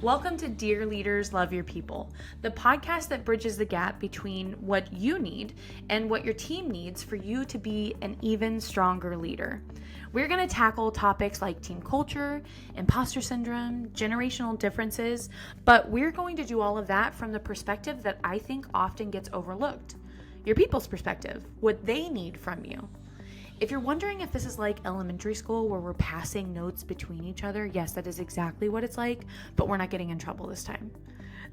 Welcome to Dear Leaders, Love Your People, the podcast that bridges the gap between what you need and what your team needs for you to be an even stronger leader. We're going to tackle topics like team culture, imposter syndrome, generational differences, but we're going to do all of that from the perspective that I think often gets overlooked. Your people's perspective, what they need from you. If you're wondering if this is like elementary school where we're passing notes between each other, yes, that is exactly what it's like, but we're not getting in trouble this time.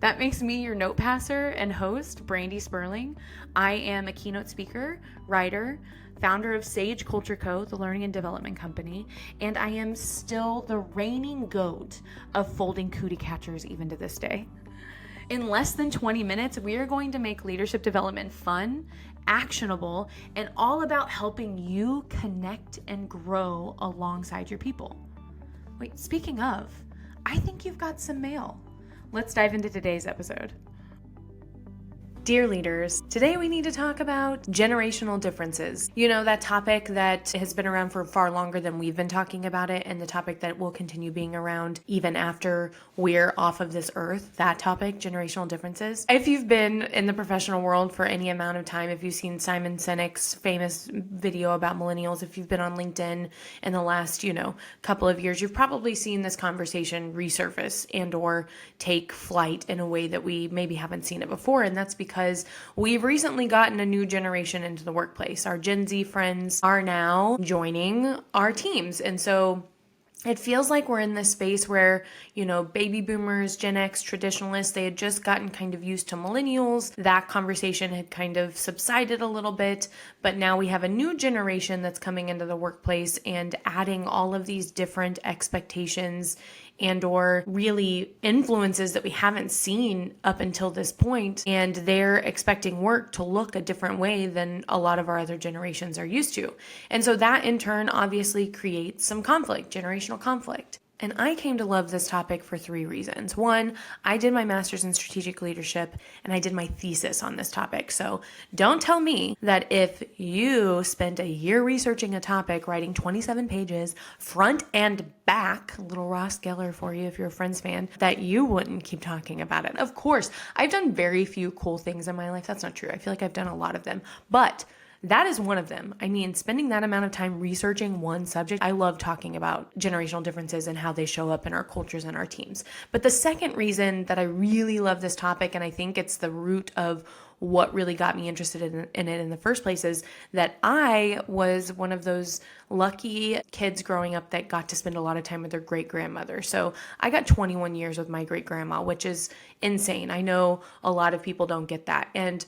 That makes me your note passer and host, Brandy Sperling. I am a keynote speaker, writer, founder of Sage Culture Co., the learning and development company, and I am still the reigning goat of folding cootie catchers even to this day. In less than 20 minutes, we are going to make leadership development fun, actionable, and all about helping you connect and grow alongside your people. Wait, speaking of, I think you've got some mail. Let's dive into today's episode. Dear leaders, today we need to talk about generational differences. You know, that topic that has been around for far longer than we've been talking about it, and the topic that will continue being around even after we're off of this earth, that topic, generational differences. If you've been in the professional world for any amount of time, if you've seen Simon Sinek's famous video about millennials, if you've been on LinkedIn in the last, couple of years, you've probably seen this conversation resurface and or take flight in a way that we maybe haven't seen it before, and that's because we've recently gotten a new generation into the workplace. Our Gen Z friends are now joining our teams. And so it feels like we're in this space where, baby boomers, Gen X, traditionalists, they had just gotten kind of used to millennials. That conversation had kind of subsided a little bit, but now we have a new generation that's coming into the workplace and adding all of these different expectations and or really influences that we haven't seen up until this point. And they're expecting work to look a different way than a lot of our other generations are used to. And so that in turn obviously creates some conflict, generational conflict. And I came to love this topic for 3 reasons. 1, I did my master's in strategic leadership and I did my thesis on this topic. So don't tell me that if you spent a year researching a topic, writing 27 pages, front and back, little Ross Geller for you if you're a Friends fan, that you wouldn't keep talking about it. Of course, I've done very few cool things in my life. That's not true. I feel like I've done a lot of them, but that is one of them. I mean, spending that amount of time researching one subject, I love talking about generational differences and how they show up in our cultures and our teams. But the second reason that I really love this topic, and I think it's the root of what really got me interested in it in the first place, is that I was one of those lucky kids growing up that got to spend a lot of time with their great-grandmother. So I got 21 years with my great-grandma, which is insane. I know a lot of people don't get that. And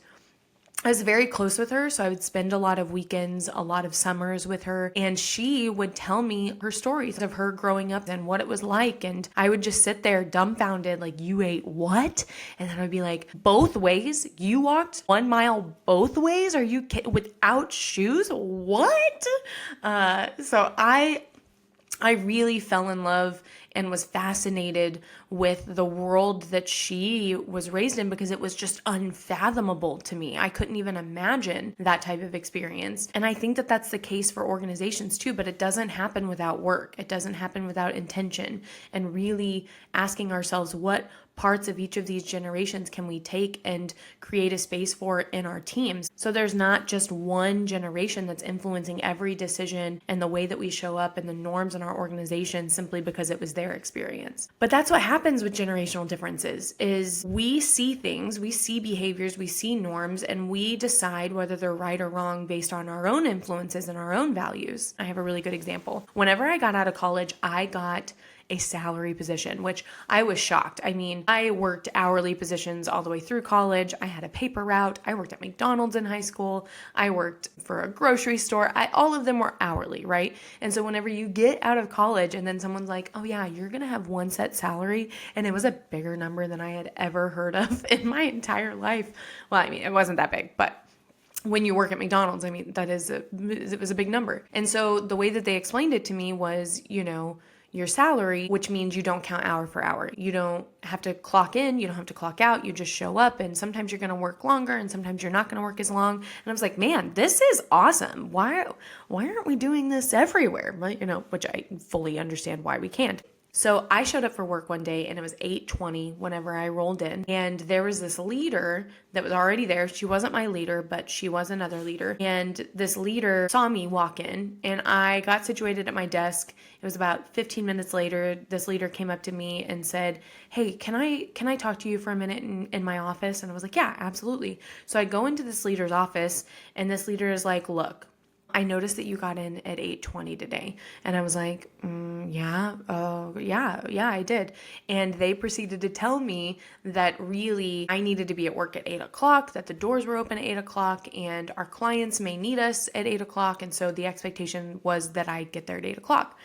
I was very close with her, so I would spend a lot of weekends, a lot of summers with her, and she would tell me her stories of her growing up and what it was like, and I would just sit there dumbfounded, like, you ate what? And then I would be like, both ways? You walked 1 mile both ways? Are you without shoes? What? So I really fell in love and was fascinated with the world that she was raised in because it was just unfathomable to me. I couldn't even imagine that type of experience. And I think that that's the case for organizations too, but it doesn't happen without work. It doesn't happen without intention and really asking ourselves what parts of each of these generations can we take and create a space for in our teams. So there's not just one generation that's influencing every decision and the way that we show up and the norms in our organization simply because it was their experience. But that's what happens with generational differences is we see things, we see behaviors, we see norms, and we decide whether they're right or wrong based on our own influences and our own values. I have a really good example. Whenever I got out of college, I got a salary position, which I was shocked. I mean, I worked hourly positions all the way through college. I had a paper route. I worked at McDonald's in high school. I worked for a grocery store. All of them were hourly, right? And so whenever you get out of college and then someone's like, oh yeah, you're going to have one set salary. And it was a bigger number than I had ever heard of in my entire life. Well, I mean, it wasn't that big, but when you work at McDonald's, I mean, it was a big number. And so the way that they explained it to me was, your salary, which means you don't count hour for hour. You don't have to clock in, you don't have to clock out, you just show up, and sometimes you're going to work longer and sometimes you're not going to work as long. And I was like, man, this is awesome. Why aren't we doing this everywhere? Which I fully understand why we can't. So I showed up for work one day and it was 8:20 whenever I rolled in, and there was this leader that was already there. She wasn't my leader, but she was another leader. And this leader saw me walk in and I got situated at my desk. It was about 15 minutes later. This leader came up to me and said, "Hey, can I talk to you for a minute in my office?" And I was like, "Yeah, absolutely." So I go into this leader's office and this leader is like, "Look, I noticed that you got in at 8:20 today." And I was like, yeah, I did. And they proceeded to tell me that really I needed to be at work at 8 o'clock, that the doors were open at 8 o'clock, and our clients may need us at 8 o'clock. And so the expectation was that I'd get there at 8 o'clock.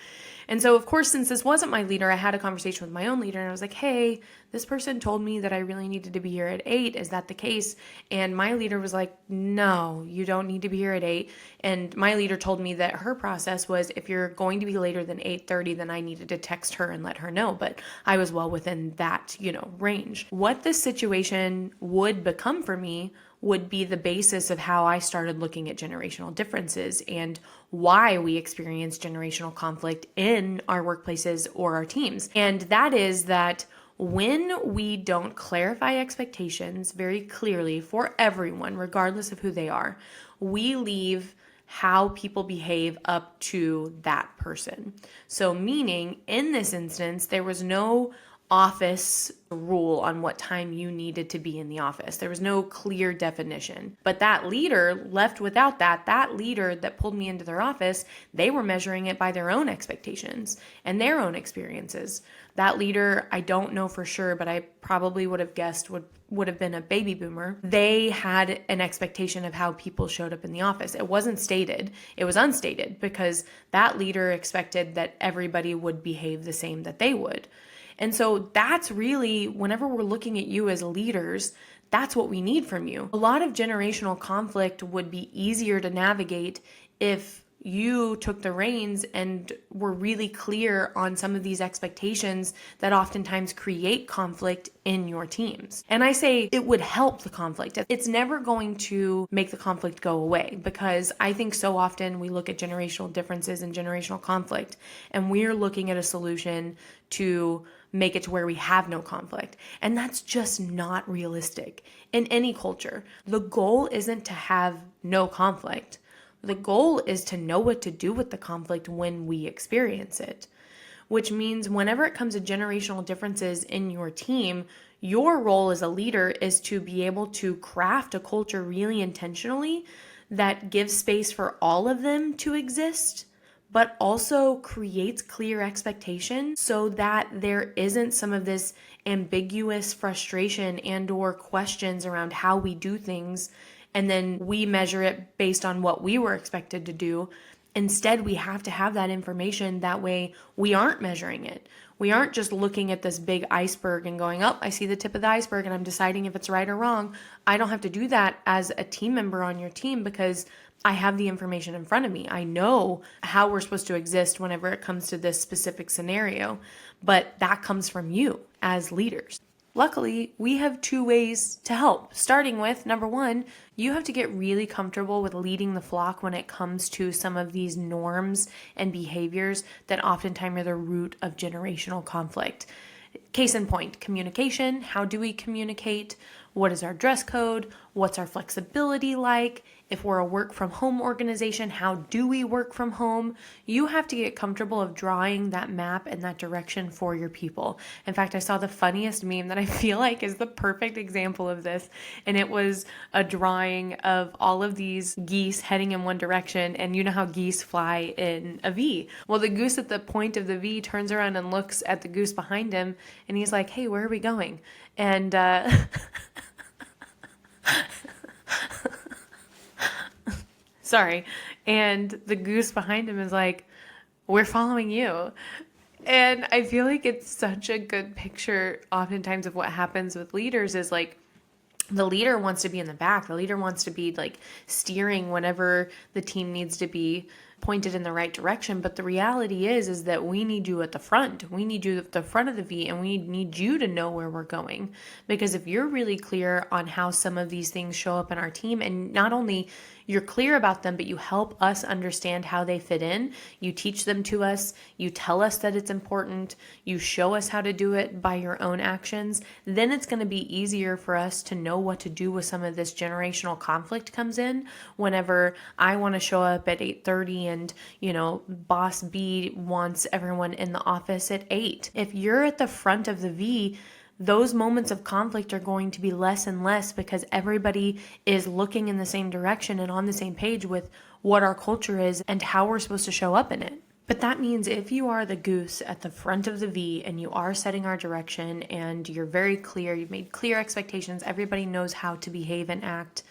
And so, of course, since this wasn't my leader, I had a conversation with my own leader and I was like, "Hey, this person told me that I really needed to be here at 8. Is that the case?" And my leader was like, "No, you don't need to be here at 8. And my leader told me that her process was if you're going to be later than 8:30, then I needed to text her and let her know. But I was well within that, range. What this situation would become for me would be the basis of how I started looking at generational differences and why we experience generational conflict in our workplaces or our teams. And that is that when we don't clarify expectations very clearly for everyone, regardless of who they are, we leave how people behave up to that person. So meaning, in this instance, there was no office rule on what time you needed to be in the office. There was no clear definition. But that leader left without that. That leader that pulled me into their office, they were measuring it by their own expectations and their own experiences. That leader, I don't know for sure, but I probably would have guessed would have been a baby boomer. They had an expectation of how people showed up in the office. It wasn't stated. It was unstated because that leader expected that everybody would behave the same that they would. And so that's really, whenever we're looking at you as leaders, that's what we need from you. A lot of generational conflict would be easier to navigate if you took the reins and were really clear on some of these expectations that oftentimes create conflict in your teams. And I say it would help the conflict. It's never going to make the conflict go away, because I think so often we look at generational differences and generational conflict and we're looking at a solution to make it to where we have no conflict. And that's just not realistic in any culture. The goal isn't to have no conflict. The goal is to know what to do with the conflict when we experience it, which means whenever it comes to generational differences in your team, your role as a leader is to be able to craft a culture really intentionally that gives space for all of them to exist, but also creates clear expectation so that there isn't some of this ambiguous frustration and or questions around how we do things, and then we measure it based on what we were expected to do. Instead, we have to have that information. That way we aren't measuring it. We aren't just looking at this big iceberg and going, "Oh, I see the tip of the iceberg and I'm deciding if it's right or wrong." I don't have to do that as a team member on your team because I have the information in front of me. I know how we're supposed to exist whenever it comes to this specific scenario, but that comes from you as leaders. Luckily, we have 2 ways to help. Starting with, number 1, you have to get really comfortable with leading the flock when it comes to some of these norms and behaviors that oftentimes are the root of generational conflict. Case in point, communication. How do we communicate? What is our dress code? What's our flexibility like? If we're a work from home organization, how do we work from home? You have to get comfortable of drawing that map and that direction for your people. In fact, I saw the funniest meme that I feel like is the perfect example of this. And it was a drawing of all of these geese heading in one direction. And you know how geese fly in a V. Well, the goose at the point of the V turns around and looks at the goose behind him. And he's like, "Hey, where are we going?" And sorry. And the goose behind him is like, "We're following you." And I feel like it's such a good picture oftentimes of what happens with leaders is like, the leader wants to be in the back. The leader wants to be like steering whenever the team needs to be pointed in the right direction. But the reality is that we need you at the front. We need you at the front of the V, and we need you to know where we're going. Because if you're really clear on how some of these things show up in our team, and not only You're clear about them, but you help us understand how they fit in. You teach them to us. You tell us that it's important. You show us how to do it by your own actions. Then it's going to be easier for us to know what to do with some of this generational conflict comes in whenever I want to show up at 8:30 and, boss B wants everyone in the office at 8. If you're at the front of the V, those moments of conflict are going to be less and less because everybody is looking in the same direction and on the same page with what our culture is and how we're supposed to show up in it. But that means if you are the goose at the front of the V and you are setting our direction and you're very clear, you've made clear expectations, everybody knows how to behave and act,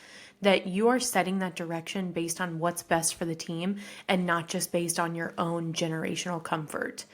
that you are setting that direction based on what's best for the team and not just based on your own generational comfort.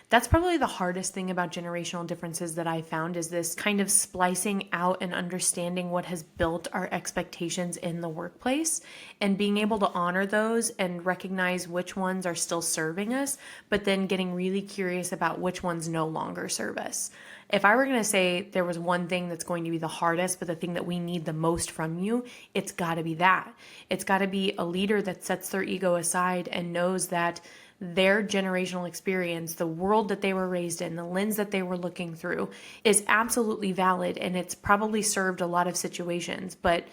That's probably the hardest thing about generational differences that I found is this kind of splicing out and understanding what has built our expectations in the workplace and being able to honor those and recognize which ones are still serving us, but then getting really curious about which ones no longer serve us. If I were going to say there was one thing that's going to be the hardest, but the thing that we need the most from you, it's got to be that. It's got to be a leader that sets their ego aside and knows that their generational experience, the world that they were raised in, the lens that they were looking through is absolutely valid, and it's probably served a lot of situations, but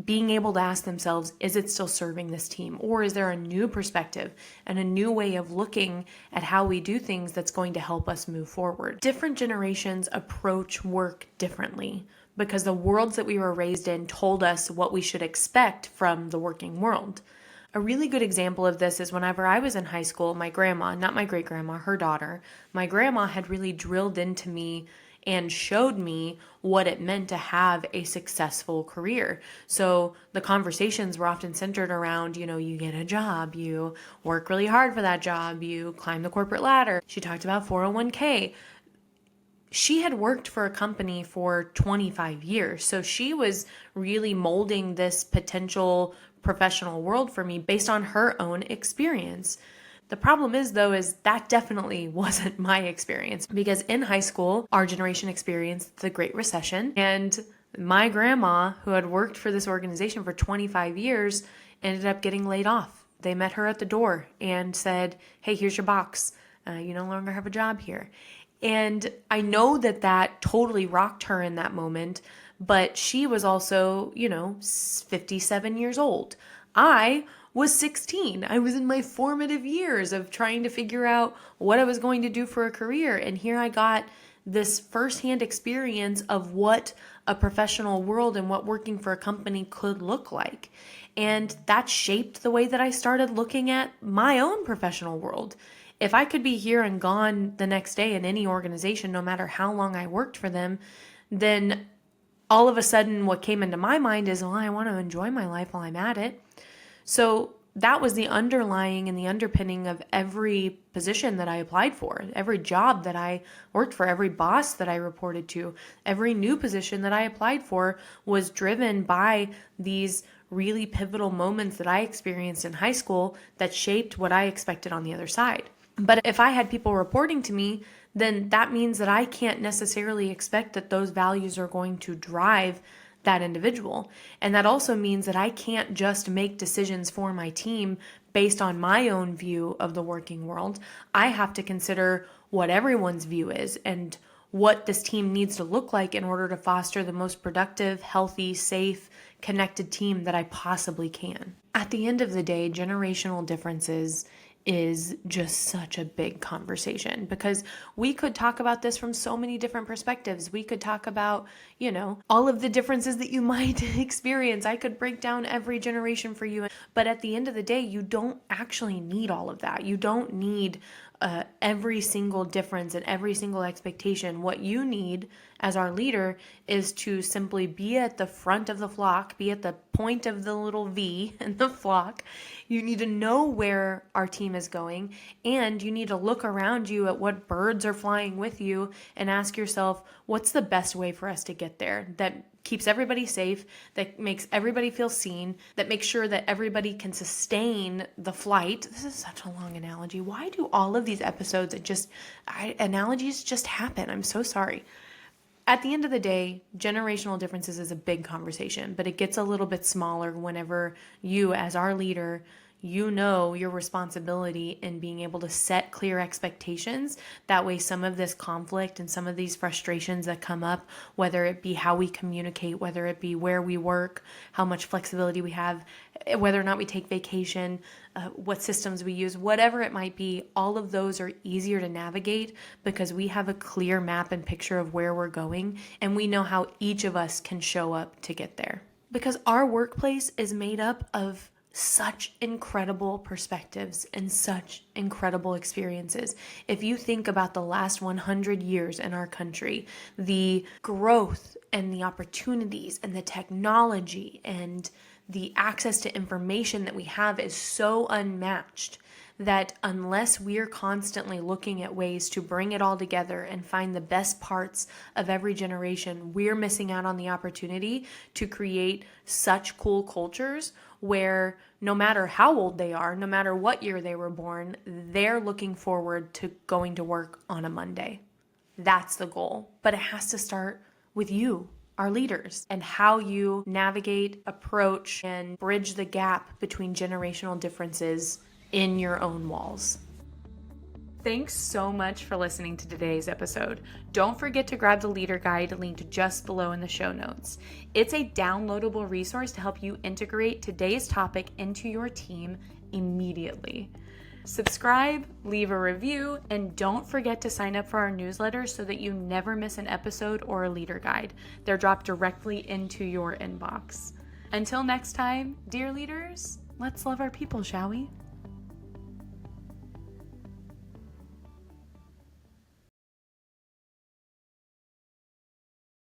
being able to ask themselves, is it still serving this team? Or is there a new perspective and a new way of looking at how we do things that's going to help us move forward? Different generations approach work differently because the worlds that we were raised in told us what we should expect from the working world. A really good example of this is whenever I was in high school, my grandma, not my great-grandma, her daughter, my grandma had really drilled into me and showed me what it meant to have a successful career. So the conversations were often centered around, you get a job, you work really hard for that job, you climb the corporate ladder. She talked about 401k. She had worked for a company for 25 years. So she was really molding this potential professional world for me based on her own experience. The problem is that definitely wasn't my experience because in high school, our generation experienced the Great Recession, and my grandma, who had worked for this organization for 25 years, ended up getting laid off. They met her at the door and said, "Hey, here's your box. You no longer have a job here." And I know that totally rocked her in that moment, but she was also, 57 years old. I was 16. I was in my formative years of trying to figure out what I was going to do for a career. And here I got this firsthand experience of what a professional world and what working for a company could look like. And that shaped the way that I started looking at my own professional world. If I could be here and gone the next day in any organization, no matter how long I worked for them, then all of a sudden what came into my mind is, I want to enjoy my life while I'm at it. So that was the underlying and the underpinning of every position that I applied for, every job that I worked for, every boss that I reported to, every new position that I applied for was driven by these really pivotal moments that I experienced in high school that shaped what I expected on the other side. But if I had people reporting to me, then that means that I can't necessarily expect that those values are going to drive that individual. And that also means that I can't just make decisions for my team based on my own view of the working world. I have to consider what everyone's view is and what this team needs to look like in order to foster the most productive, healthy, safe, connected team that I possibly can. At the end of the day, generational differences is just such a big conversation because we could talk about this from so many different perspectives. We could talk about, all of the differences that you might experience. I could break down every generation for you. But at the end of the day, you don't actually need all of that. You don't need every single difference and every single expectation. What you need as our leader is to simply be at the front of the flock, be at the point of the little V in the flock. You need to know where our team is going, and you need to look around you at what birds are flying with you and ask yourself, what's the best way for us to get there that keeps everybody safe, that makes everybody feel seen, that makes sure that everybody can sustain the flight. This is such a long analogy. Why do all of these episodes, analogies just happen? I'm so sorry. At the end of the day, generational differences is a big conversation, but it gets a little bit smaller whenever you, as our leader, you know your responsibility in being able to set clear expectations. That way, some of this conflict and some of these frustrations that come up, whether it be how we communicate, whether it be where we work, how much flexibility we have, whether or not we take vacation, what systems we use, whatever it might be, all of those are easier to navigate because we have a clear map and picture of where we're going, and we know how each of us can show up to get there. Because our workplace is made up of such incredible perspectives and such incredible experiences. If you think about the last 100 years in our country, the growth and the opportunities and the technology and the access to information that we have is so unmatched that unless we're constantly looking at ways to bring it all together and find the best parts of every generation, we're missing out on the opportunity to create such cool cultures where no matter how old they are, no matter what year they were born, they're looking forward to going to work on a Monday. That's the goal. But it has to start with you, our leaders, and how you navigate, approach, and bridge the gap between generational differences in your own walls. Thanks so much for listening to today's episode. Don't forget to grab the leader guide linked just below in the show notes. It's a downloadable resource to help you integrate today's topic into your team immediately. Subscribe, leave a review, and don't forget to sign up for our newsletter so that you never miss an episode or a leader guide. They're dropped directly into your inbox. Until next time, dear leaders, let's love our people, shall we?